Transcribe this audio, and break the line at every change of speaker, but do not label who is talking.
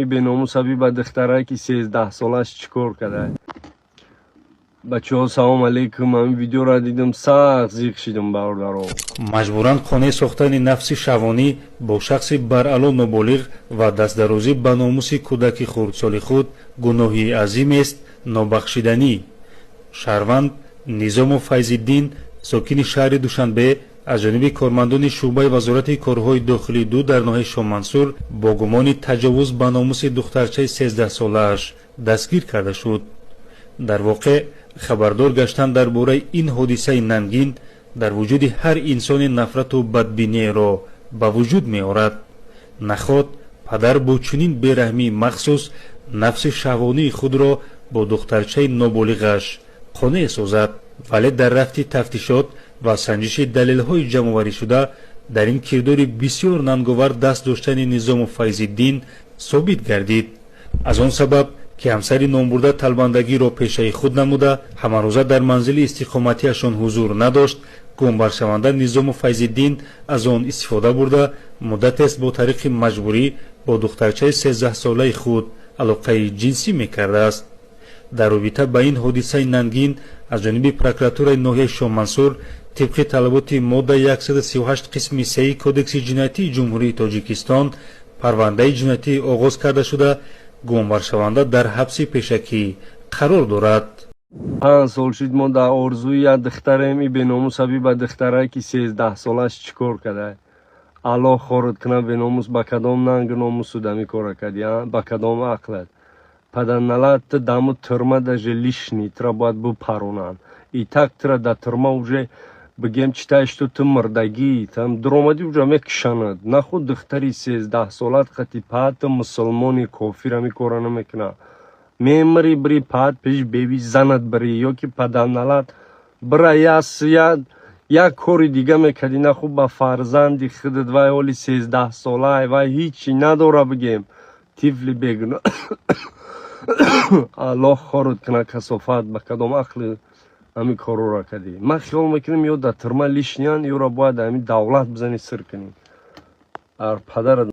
این به ناموسابی به دختره که 13 سالش چیکار کرده. بچه ها سلام علیکم. من ویدیو را دیدم سخت زیق شدم برادرها.
مجبوران خانه ساختن نفس شوانی با شخص برعلا نابالغ و دستدرازی به ناموس کودک خردسال خود گناهی عظیم است نابخشیدنی. شهروند نظام فیض‌الدین ساکن شهر دوشنبه از جانب کارمندان شعبه وزارت کارهای داخلی دو در ناحیه شامنصور با گمان تجاوز به ناموس دخترچه 13 ساله‌اش دستگیر کرده شد. در واقع خبردار گشتن درباره این حادثه ننگین در وجود هر انسان نفرت و بدبینی را به وجود می آورد. نخواد پدر با چنین بیرحمی مخصوص نفس شهوانی خود را با دخترچه نابالغش خانه سازد، ولی در رفت تفتیشات و سنجش دلیل‌های جمع‌آوری شده در این کردار بسیار ننگاور دست داشتن نظام فیض‌الدین ثابت گردید. از آن سبب که همسر نامبرده طلبندگی را پیشه خود نموده همه روزه در منزل استقامتیشان حضور نداشت، گمبرشونده نظام فیض‌الدین از آن استفاده برده مدت است با طریق مجبوری با دخترچه 13 ساله خود علاقه جنسی میکرده است. در رابطه با این حادثه ننگین از جانب پروکراتور ناحیه شامنصور طبق طلبات ماده 138 قسم 3 کودکس جنایتی جمهوری تاجیکستان پرونده جنایتی آغاز کرده شده گمبرشونده در حبس پیشکی قرار دارد.
5 سال شد ما در آرزوی یک دختریم به ناموسابی به دختره که 13 سالش چیکار کرده. الله خورد کنه به ناموس با کدام ننگ ناموس دمی کار کردی با کدام عقلت پدر نلات دامو ترما даже лишний тра باید بپرونن ای так тра در ترما уже بگیم چیتای що ти мордаги там дромади уже میکشند. نه خود دختری 13 سالت خطی پات مسلمانی کافر می کار نمیکنه. میمری بری پات پیش بیبی زنت بری یا که پدر نلات برای یک کاری دیگه میکردی. نه خود با فرزندی خودت وای اولی 13 ساله وای هیچی نداره بگیم طفلی بگن الله خورد کنه کسافت به کدام عقل همین کارو را کردی. من خیال میکنم یا در ترما لیشنیان یا را باید همین دولت بزنی سر کنی. پدر